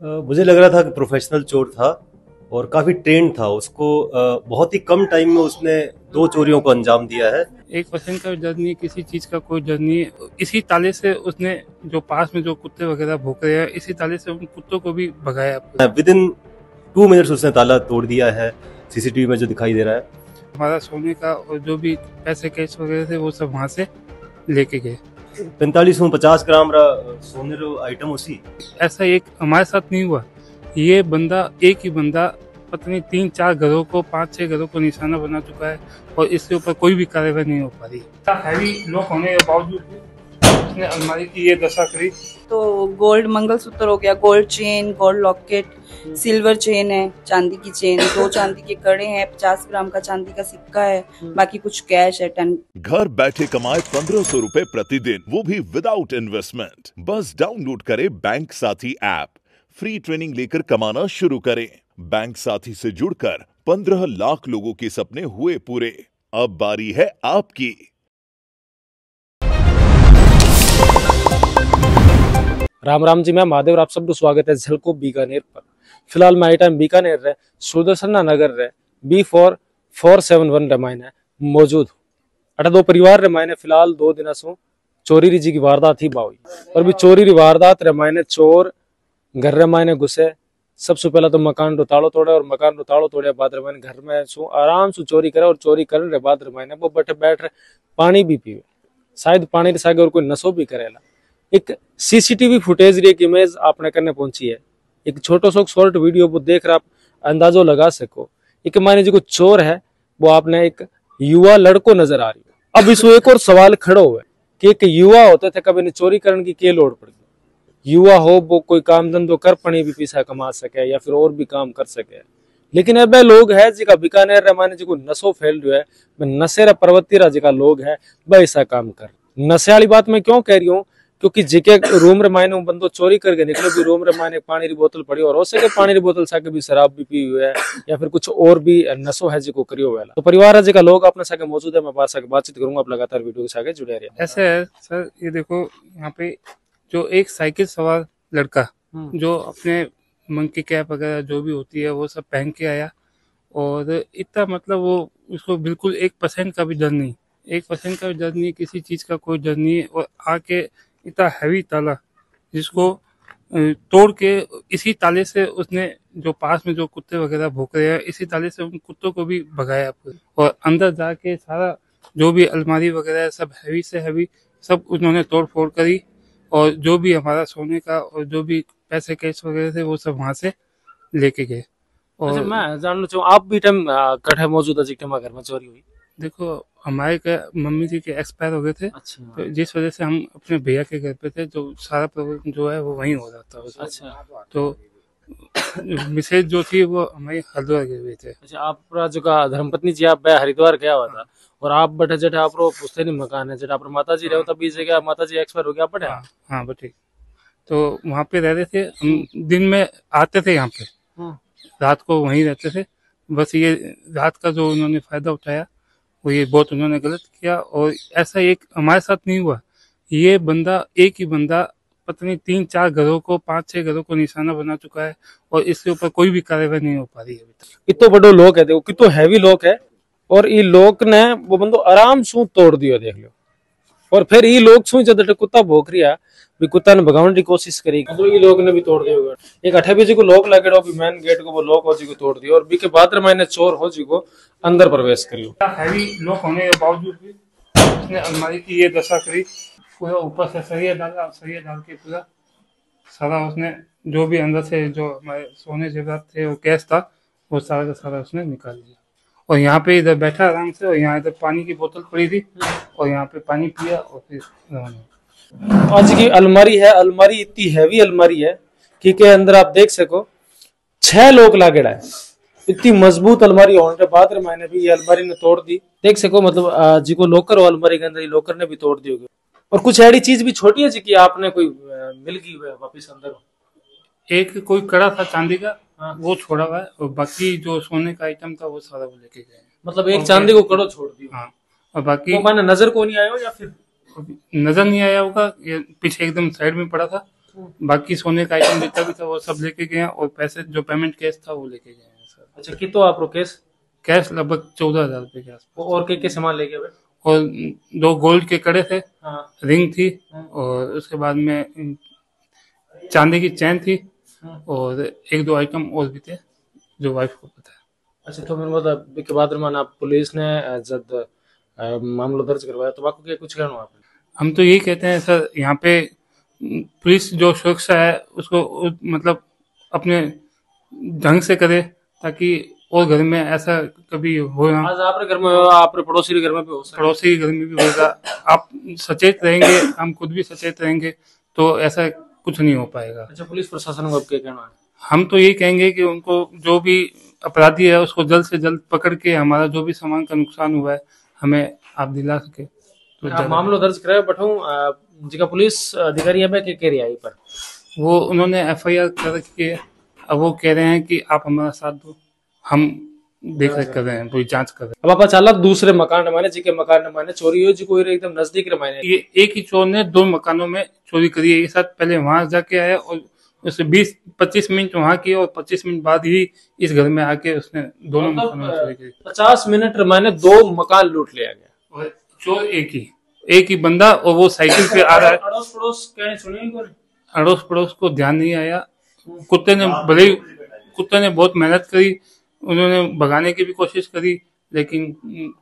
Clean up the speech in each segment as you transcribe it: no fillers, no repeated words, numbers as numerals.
मुझे लग रहा था कि प्रोफेशनल चोर था और काफी ट्रेंड था। उसको बहुत ही कम टाइम में उसने 2 चोरियों को अंजाम दिया है। 1% का डर नहीं, किसी चीज का कोई डर नहीं। इसी ताले से उसने जो पास में जो कुत्ते वगैरह भौंक रहे हैं, इसी ताले से उन कुत्तों को भी भगाया। विद इन 2 मिनट्स उसने ताला तोड़ दिया है, सीसीटीवी में जो दिखाई दे रहा है। हमारा सोने का और जो भी पैसे कैश वगैरह थे वो सब वहाँ से लेके गए। 4550 ग्राम सोने रो आइटम उसी। ऐसा एक हमारे साथ नहीं हुआ। ये बंदा, एक ही बंदा पता नहीं 3-4 घरों को, 5-6 घरों को निशाना बना चुका है और इसके ऊपर कोई भी कार्रवाई नहीं हो पा रही। हैवी लॉक होने के बावजूद भी उसने अलमारी की ये दशा करी। तो गोल्ड मंगलसूत्र हो गया, gold chain, gold locket, silver chain है, चांदी की चेन, 2 चांदी के कड़े हैं, 50 ग्राम का चांदी का सिक्का है, बाकी कुछ कैश है 10। घर बैठे कमाए 1500 रुपए प्रतिदिन, वो भी विदाउट इन्वेस्टमेंट। बस डाउनलोड करें बैंक साथी ऐप, फ्री ट्रेनिंग लेकर कमाना शुरू करें। बैंक साथी से जुड़कर 15 लाख लोगों के सपने हुए पूरे। अब बारी है आपकी। राम राम जी, मैं महादेव, आप सबको स्वागत है झलको बीकानेर पर। फिलहाल मैं टाइम बीकानेर रे सुदर्शना नगर रे B4471 रे मायने मौजूद हूँ। अटा 2 परिवार रे मायने फिलहाल 2 दिन सो चोरी री जी की वारदात ही बावी और भी चोरी री वारदात रे मायने चोर घर रे मायने घुसे। सबसे पहला तो मकान रो तालो तोड़े और मकान रो तालो तोड़े बाद रे मायने घर में सो आराम से चोरी करे और चोरी करने रे बाद रे मायने वो बैठ पानी भी पीवे, शायद पानी रे सागे और कोई नशो भी करेला। एक सीसीटीवी फुटेज री एक इमेज आपने करने पहुंची है। एक छोटो सो शॉर्ट वीडियो वो देख कर आप अंदाजो लगा सको। एक माने जो चोर है वो आपने एक युवा लड़को नजर आ रही है। अब इसमें एक और सवाल खड़ो हुआ है कि एक युवा होते थे, कभी चोरी करने की क्या लोड़ पड़ गई। युवा हो वो कोई काम धंधो कर पनी भी पैसा कमा सके या फिर और भी काम कर सके, लेकिन अब लोग है जिका बीकानेर रे माने जो नशो फैल रहा है, नशे रा प्रवृत्ति रा जिका लोग है वह ऐसा काम कर। नशे वाली बात मैं क्यों कह रही हूँ, क्योंकि जिके रूम रे मायने बंदो चोरी करके निकलो भी रूम रे मायने पानी री बोतल पड़ी और हो सके पानी री बोतल साके भी शराब भी पी हुई है या फिर कुछ और भी नशो है जिको करियो वाला। तो परिवार है जिका लोग अपने साके मौजूद है, मैं बातचीत करूंगा। आप लगातार वीडियो के साके जुड़े रहिए। ऐसे है सर, ये देखो यहाँ पे जो एक साइकिल सवार लड़का जो अपने मंकी कैप वगैरह जो भी होती है वो सब पहन के आया और इतना मतलब वो उसको बिल्कुल 1% का भी डर नहीं, 1% का भी डर नहीं, किसी चीज का कोई डर नहीं। और आके इतना हैवी ताला जिसको तोड़ के इसी ताले से उसने जो पास में जो कुत्ते वगैरह भौंक रहे हैं, इसी ताले से उन कुत्तों को भी भगाया और अंदर जाके सारा जो भी अलमारी वगैरह सब हैवी से हैवी सब उन्होंने तोड़ फोड़ करी और जो भी हमारा सोने का और जो भी पैसे कैश वगैरह थे वो सब वहां से लेके गए। और अच्छा, मैं जानना चाहूँ आप भी टाइम कठे मौजूद है जिके घर में चोरी हुई? देखो हमारे मम्मी जी के एक्सपायर हो गए थे। अच्छा। तो जिस वजह से हम अपने भैया के घर पे थे, जो सारा प्रोग्राम जो है वो वहीं हो रहा था। अच्छा। तो मिसेज जो थी वो हमारी हरिद्वार गए हुए थे। अच्छा, आप जो का धर्मपत्नी जी आप हरिद्वार गया हुआ था और आप बटे जेठा आप पुश्तैनी मकान है जेठा आप माता जी रहे तब इस जगह माता जी एक्सपायर हो गया बटे। हाँ बटे, तो वहाँ पे रह रहे थे हम। दिन में आते थे यहाँ पे, रात को वहीं रहते थे। बस ये रात का जो उन्होंने फायदा उठाया वो ये बहुत उन्होंने गलत किया। और ऐसा एक हमारे साथ नहीं हुआ। ये बंदा, एक ही बंदा पता नहीं 3-4 घरों को, 5-6 घरों को निशाना बना चुका है और इसके ऊपर कोई भी कार्रवाई नहीं हो पा रही है अभी तक। कितो बड़ो लोग है, देखो कितो हैवी लोग है और ये लोग ने वो बंदो आराम से तोड़ दियो देख लो। और फिर ये लोग छू जब कुत्ता भौंक रिया भी कुत्ता ने भगाने की कोशिश करी तो ये लोग ने भी तोड़ दियो। एक 8 बजे को लॉक लगेड़ो भी मेन गेट को वो लॉक हो जी को तोड़ दियो और बी के बाद मैंने चोर हो जी को अंदर प्रवेश करियो। हैवी लॉक होने के बावजूद भी उसने अलमारी की ये दशा करी। पूरा ऊपर से सरिया डाला, सरिया डाल के पूरा सारा उसने जो भी अंदर से जो हमारे सोने जेवरात थे और कैश था वो सारा का सारा उसने निकाल लिया। और यहाँ पे इधर बैठा आराम से और यहाँ इधर पानी की बोतल पड़ी थी और यहाँ पे पानी पिया और फिर आज की अलमारी है, अलमारी इतनी हैवी अलमारी है कि के अंदर आप देख सको 6 लोग लागेड़ा है। इतनी मजबूत अलमारी होने के बाद मैंने भी ये अलमारी ने तोड़ दी। देख सको मतलब जिको लॉकर हो अलमारी के अंदर लॉकर ने भी तोड़ दी होगी। और कुछ ऐसी चीज भी छोटी है जी की आपने कोई मिल गई है वापिस अंदर। एक कोई कड़ा था चांदी का, वो छोड़ा हुआ है और बाकी जो सोने का आइटम था वो सारा वो लेके गए। मतलब एक चांदी को कड़ो छोड़ दिया। हाँ, और बाकी मैंने नजर को नहीं आया या फिर नजर नहीं आया होगा, ये पीछे एकदम साइड में पड़ा था बाकी सोने का आइटम जितना भी था वो सब लेके गए हैं, और पैसे जो पेमेंट कैश था वो लेके गए हैं सर। अच्छा, कितो आप केस कैश लगभग 14,000 रुपए के आसपास, और के सामान लेके गए? और 2 गोल्ड के कड़े थे, हाँ। रिंग थी, और उसके बाद में चांदी की चैन थी, और 1-2 आइटम और भी थे जो वाइफ को पता है। अच्छा, तो मेरे मतलब के बाद मान आप पुलिस ने जब मामला दर्ज करवाया तो आपको क्या कुछ कहना? हम तो यही कहते हैं सर, यहाँ पे पुलिस जो सुरक्षा है उसको मतलब अपने ढंग से करे, ताकि और घर में ऐसा कभी हो ना। आज आपके घर में हो, आपके पड़ोसी के घर में भी हो सकता है। पड़ोसी के घर में भी होगा। आप सचेत रहेंगे, हम खुद भी सचेत रहेंगे, तो ऐसा कुछ नहीं हो पाएगा। अच्छा, पुलिस प्रशासन को अब क्या कहना है? हम तो यही कहेंगे कि उनको जो भी अपराधी है उसको जल्द से जल्द पकड़ के हमारा जो भी सामान का नुकसान हुआ है हमें आप दिला सके तो आप मामला दर्ज कराया बैठो जिका पुलिस अधिकारी है के कह रही है पर वो उन्होंने FIR कर रखी है। अब वो कह रहे हैं कि आप हमारा साथ दो, हम देख रेख कर रहे हैं, पूरी जांच कर रहे हैं। अब आप चला दूसरे मकान रमाने जिके मकान रमाने चोरी हो जी कोई एकदम नजदीक रमाने ये एक ही चोर ने 2 मकानों में चोरी करी है। एक साथ पहले वहां जाके आया और उससे 20-25 मिनट वहां किए और 25 मिनट बाद ही इस घर में आके उसने दोनों मकानों में चोरी करी। 50 मिनट रमाने 2 मकान लूट लिया गया और चोर एक ही बंदा, और वो साइकिल पे आ रहा है। अड़ोस पड़ोस कहीं सुनी कोई? अड़ोस पड़ोस को ध्यान नहीं आया। कुत्ते ने बहुत मेहनत करी, उन्होंने भगाने की भी कोशिश करी, लेकिन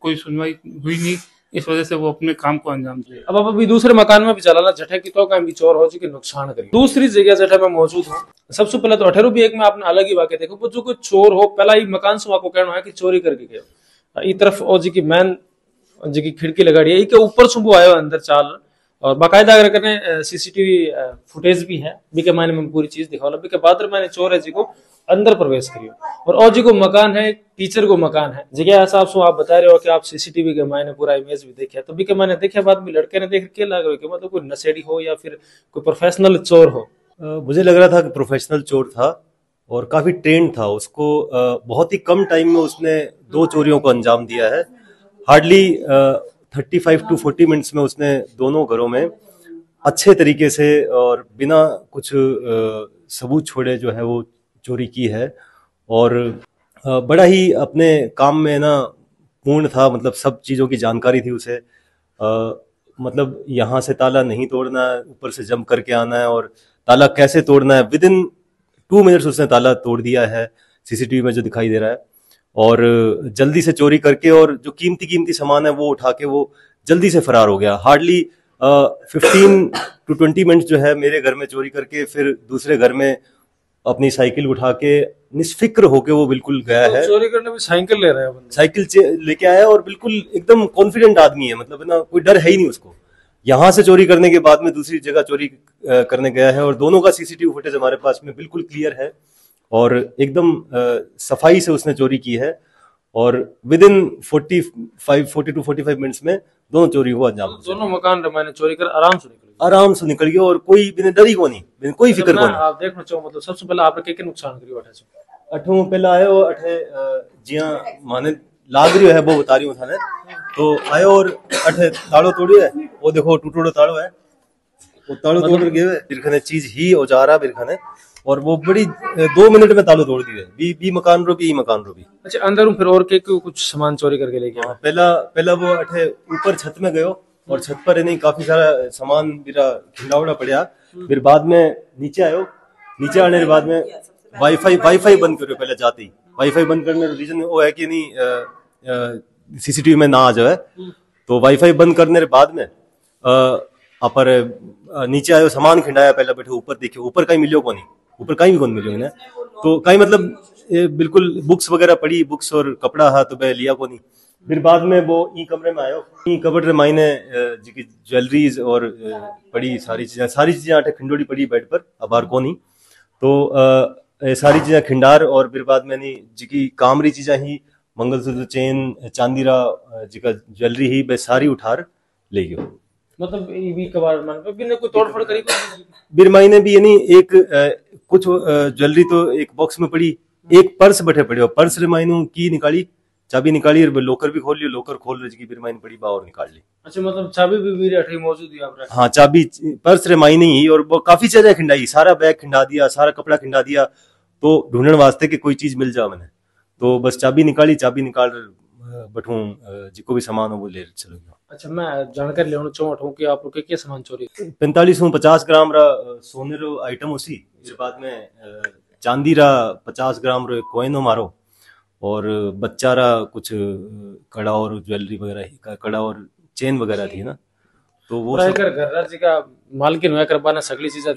कोई सुनवाई हुई नहीं। इस वजह से वो अपने काम को अंजाम दिया। अब आप अभी दूसरे मकान में भी चलाना जठे की तो भी चोर हो जी नुकसान करी दूसरी जगह जठे में मौजूद हो। सबसे पहले तो 18 भी एक में आपने अलग ही वाक्य देखो, वो जो कोई चोर हो पहला ही मकान से आपको कहना है कि चोरी करके गया इस तरफ और जी की मैन जी की खिड़की लगाड़ी है के ऊपर सुबह आयो अंदर चाल, और बाकायदा अगर करने CCTV फुटेज भी है बीके मायने में पूरी चीज दिखाओ बीके बाद मैंने चोर है जी को अंदर प्रवेश करियो। और जी को मकान है टीचर को मकान है जगह ऐसा आप बता रहे हो कि आप CCTV के मायने पूरा इमेज भी देखा, तो बीके मायने देखा बाद में लड़के ने देख के लग रहा मतलब कोई नशेड़ी हो या फिर कोई प्रोफेशनल चोर हो। मुझे लग रहा था कि प्रोफेशनल चोर था और काफी ट्रेंड था। उसको बहुत ही कम टाइम में उसने 2 चोरियों को अंजाम दिया है। हार्डली 35 to 40 मिनट्स में उसने दोनों घरों में अच्छे तरीके से और बिना कुछ सबूत छोड़े जो है वो चोरी की है। और बड़ा ही अपने काम में ना पूर्ण था, मतलब सब चीज़ों की जानकारी थी उसे। मतलब यहाँ से ताला नहीं तोड़ना है, ऊपर से जंप करके आना है, और ताला कैसे तोड़ना है विदिन 2 मिनट्स उसने ताला तोड़ दिया है CCTV में जो दिखाई दे रहा है। और जल्दी से चोरी करके और जो कीमती सामान है वो उठा के वो जल्दी से फरार हो गया। हार्डली 15 to 20 मिनट जो है मेरे घर में चोरी करके फिर दूसरे घर में अपनी साइकिल उठा के निष्फिक्र होके वो बिल्कुल गया है। चोरी करने में साइकिल ले रहा है, साइकिल लेके आया और बिल्कुल एकदम कॉन्फिडेंट आदमी है, मतलब ना कोई डर है ही नहीं उसको। यहाँ से चोरी करने के बाद में दूसरी जगह चोरी करने गया है, और दोनों का CCTV फुटेज हमारे पास में बिल्कुल क्लियर है और एकदम सफाई से उसने चोरी की है। और विदिन 40 to 45 मिनट्स में दोनों चोरी को अंजाम दिया। दोनों मकान मैंने चोरी कर आराम से निकल गया और कोई बिना डरी को नहीं, बिना कोई फिक्र को नहीं। आप देखना चाहो मतलब सबसे पहले आपने के नुकसान करियो अठों पहला आयो अठे जिया माने लाग रही है वो बता रही हूँ थाने, तो आयो और अठे तालो तोड़ियो है, वो देखो टूटोड़ो तालो है, वो तालो तोड़ गए बिरखने चीज ही औजारा बिरखने, और वो बड़ी 2 मिनट में तालो तोड़ दिए। बी मकान रो भी मकान रो भी। अच्छा, अंदर फिर और के कुछ सामान चोरी करके ले गया? पहला वो अठे ऊपर छत में गयो और छत पर नहीं काफी सारा सामान मेरा खिंडावड़ा पड़ा। फिर बाद में नीचे आयो, नीचे आने के बाद में वाईफाई बंद करो। पहले जाते ही वाईफाई बंद करने का रीजन वो है कि नहीं CCTV में ना आ जाए, तो वाईफाई बंद करने के बाद में अपर नीचे आयो, सामान खिंडाया, पहले बैठे ऊपर देखियो, ऊपर कहीं मिलियो को नहीं, ऊपर कहीं भी कौन मिलियो इन्हें, तो कहीं मतलब बिल्कुल बुक्स वगैरह पड़ी, बुक्स और कपड़ा हा तो मैं लिया को नहीं। फिर बाद में वो ई कमरे में आयो, ई कबड़ मायने जी ज्वेलरीज और पड़ी सारी चीजें आटे खिंडोड़ी पड़ी बेड पर अबार को नहीं, तो सारी चीजें खिंडार। और फिर बाद में नहीं जी की कामरी चीजें ही मंगलसूत्र चेन चांदीरा जी का ज्वेलरी ही बे सारी उठार ले गयो। मतलब भी कबाड़ मान पे बिना कोई तोड़फोड़ करी बिर महीने भी यानी एक कुछ ज्वेलरी तो एक बॉक्स में पड़ी, एक पर्स बैठे पड़े, पर्स रे मायनू की निकाली चाबी निकाली और लोकर भी खोल लियो, लोकर खोल रही की फिर मैंने बड़ी बाहर निकाल ली। अच्छा, मतलब चाबी भी मेरी अठे मौजूद है आप? हाँ, चाबी पर्स रे माई नहीं, और वो काफी चीजें खिंडाई, सारा बैग खिंडा दिया, सारा कपड़ा खिंडा दिया, तो ढूंढने वास्ते कि कोई चीज मिल जाए मैंने, तो बस चाबी निकाली, चाबी निकाल बठू जिको भी सामान हो वो ले चलो गया। अच्छा, मैं जानकारी लेना चाहूँ कि आप लोग क्या सामान चोरी? 4550 ग्राम रा सोने रो आइटम उसी, फिर बाद में चांदी रा 50 ग्राम रो कॉइन हो मारो, और बच्चा रा कुछ कड़ा और ज्वेलरी वगैरह, कड़ा और चेन वगैरह थी ना, तो वो सब घर जी का मालकिन हुआ करवाना सगली चीजें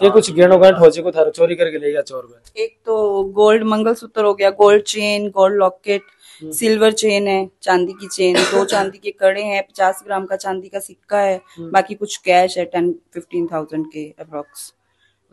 के कुछ गेणो गांठ हो को थारो चोरी करके ले गया चोर में। एक तो गोल्ड मंगलसूत्र हो गया, gold chain, gold locket, silver chain है, चांदी की चेन, 2 चांदी के कड़े हैं, 50 ग्राम का चांदी का सिक्का है, बाकी कुछ कैश है 10-15,000 के अप्रोक्स।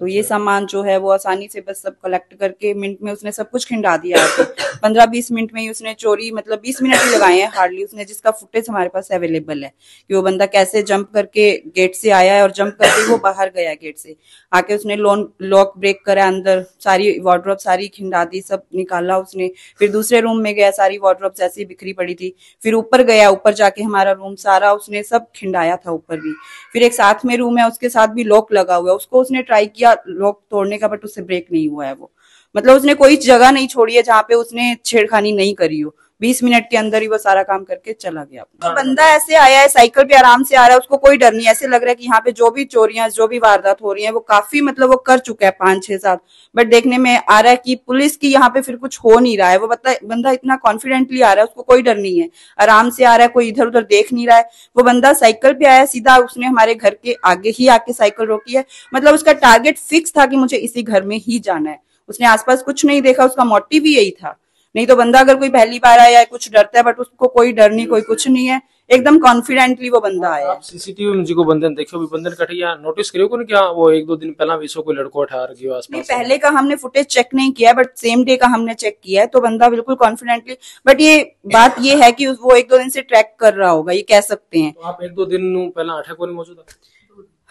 तो ये सामान जो है वो आसानी से बस सब कलेक्ट करके मिनट में उसने सब कुछ खिंडा दिया है। 15-20 मिनट में ही उसने चोरी, मतलब 20 मिनट ही लगाए हैं हार्डली उसने, जिसका फुटेज हमारे पास अवेलेबल है कि वो बंदा कैसे जंप करके गेट से आया है और जंप करके वो बाहर गया गेट से आके, उसने लॉक ब्रेक करा, अंदर सारी वार्डरोब सारी खिंडा दी, सब निकाला उसने, फिर दूसरे रूम में गया, सारी वार्डरोब ऐसे ही बिखरी पड़ी थी, फिर ऊपर गया, ऊपर जाके हमारा रूम सारा उसने सब खिंडाया था ऊपर भी, फिर एक साथ में रूम है उसके साथ भी लॉक लगा हुआ है, उसको उसने ट्राई किया लॉक तोड़ने का, बट उससे ब्रेक नहीं हुआ है वो, मतलब उसने कोई जगह नहीं छोड़ी है जहाँ पे उसने छेड़खानी नहीं करी हो। 20 मिनट के अंदर ही वो सारा काम करके चला गया। तो बंदा ऐसे आया है, साइकिल पे आराम से आ रहा है, उसको कोई डर नहीं, ऐसे लग रहा है कि यहाँ पे जो भी चोरियां, जो भी वारदात हो रही है वो काफी, मतलब वो कर चुका है 5-6-7, बट देखने में आ रहा है कि पुलिस की यहाँ पे फिर कुछ हो नहीं रहा है। वो बंदा इतना कॉन्फिडेंटली आ रहा है, उसको कोई डर नहीं है, आराम से आ रहा है, कोई इधर उधर देख नहीं रहा है। वो बंदा साइकिल पे आया सीधा, उसने हमारे घर के आगे ही आके साइकिल रोकी है, मतलब उसका टारगेट फिक्स था कि मुझे इसी घर में ही जाना है, उसने आसपास कुछ नहीं देखा, उसका मोटिव भी यही था। नहीं तो बंदा अगर कोई पहली बार आया है कुछ डरता है, बट उसको कोई डर नहीं, कोई कुछ नहीं है, एकदम कॉन्फिडेंटली वो बंदा आया है। सीसीटीवी में जिको बंदे ने देखो भी बंदे ने कठिया नोटिस करियो को क्या वो 1-2 दिन पहला विशो कोई लड़को उठा रखियो आसपास? नहीं, पहले का हमने फुटेज चेक नहीं किया, बट सेम डे का हमने चेक किया है, तो बंदा बिल्कुल कॉन्फिडेंटली, बट ये बात ये है कि वो 1-2 दिन से ट्रैक कर रहा होगा, ये कह सकते हैं। तो आप 1-2 दिन पहला अठे को नहीं मौजूद?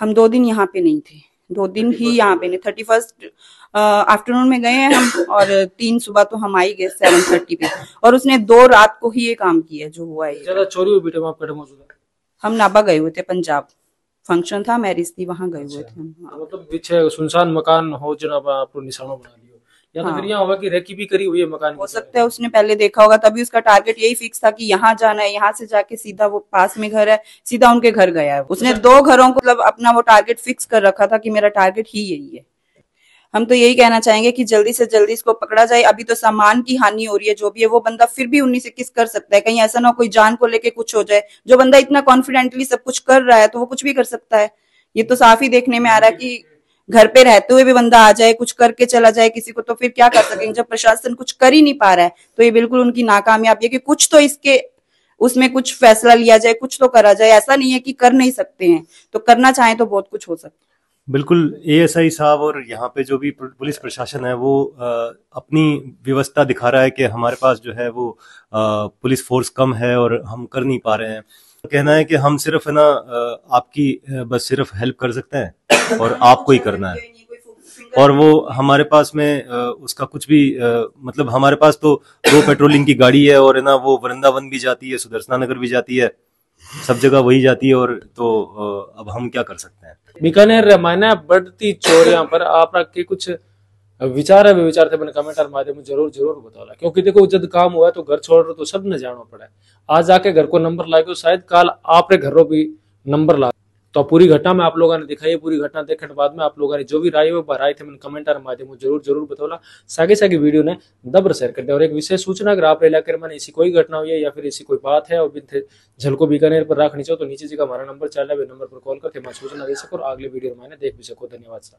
हम 2 दिन यहाँ पे नहीं थे, 2 दिन ही यहाँ पे नहीं, 31 आफ्टरनून में गए हैं हम, और 3 सुबह तो हम आई गए 7:30 पे, और उसने 2 रात को ही ये काम किया जो हुआ है। ज्यादा चोरी हुई बेटे वहाँ पे मौजूद है? हम नाबा गए हुए थे, पंजाब फंक्शन था, मैरिज थी, वहां गए हुए थे हम। हाँ। मतलब पीछे सुनसान मकान हो जनाब आप निशानों बना लियो, या तो फिर यहाँ होगा कि रेकी भी करी हुई है मकान? हो सकता है उसने पहले देखा होगा, तभी उसका टारगेट यही फिक्स था कि यहाँ जाना है, यहाँ से जाके सीधा वो पास में घर है, सीधा उनके घर गया है। उसने 2 घरों को मतलब अपना वो टारगेट फिक्स कर रखा था कि मेरा टारगेट ही यही है। हम तो यही कहना चाहेंगे कि जल्दी से जल्दी इसको पकड़ा जाए। अभी तो सामान की हानि हो रही है, जो भी है वो बंदा फिर भी 19-21 कर सकता है, कहीं ऐसा ना हो कोई जान को लेके कुछ हो जाए। जो बंदा इतना कॉन्फिडेंटली सब कुछ कर रहा है तो वो कुछ भी कर सकता है। ये तो साफ ही देखने में आ रहा है कि घर पे रहते हुए भी बंदा आ जाए, कुछ करके चला जाए किसी को, तो फिर क्या कर सकेंगे। जब प्रशासन कुछ कर ही नहीं पा रहा है तो ये बिल्कुल उनकी नाकामयाबी है कि कुछ तो इसके उसमें कुछ फैसला लिया जाए, कुछ तो करा जाए। ऐसा नहीं है कि कर नहीं सकते हैं, तो करना चाहें तो बहुत कुछ हो सकता है। बिल्कुल, एएसआई साहब और यहाँ पे जो भी पुलिस प्रशासन है वो अपनी व्यवस्था दिखा रहा है कि हमारे पास जो है वो पुलिस फोर्स कम है और हम कर नहीं पा रहे हैं। कहना है कि हम सिर्फ है ना आपकी बस सिर्फ हेल्प कर सकते हैं और आपको ही करना है, और वो हमारे पास में उसका कुछ भी मतलब हमारे पास तो 2 पेट्रोलिंग की गाड़ी है, और है ना वो वृंदावन भी जाती है, सुदर्शना नगर भी जाती है, सब जगह वही जाती है, और तो अब हम क्या कर सकते हैं। बीकानेर रमायना बढ़ती चोरियां पर आप के कुछ विचार है विचार थे, मैंने कमेंट माध्यम में जरूर बताओ, क्योंकि देखो जब काम हुआ है तो घर छोड़ रहे तो सब ने जाना पड़ा है। आज आके घर को नंबर लागे शायद काल आपरे घरों भी नंबर ला, तो पूरी घटना में आप लोगों ने दिखाई। पूरी घटना देखने के बाद में आप लोगों ने जो भी राय वो भराए थे मैंने कमेंट माध्यम में जरूर बताओला। सागे वीडियो ने दबर शेयर कर दिया। और एक विशेष सूचना, अगर आप इलाके में ऐसी कोई घटना हुई है या फिर ऐसी कोई बात है और झलको बीकानेर पर रखनी चाहो तो नीचे जी का हमारा नंबर चल रहा है, नंबर पर कॉल करके सूचना दे सको और अगले वीडियो में देख भी सको। धन्यवाद सर।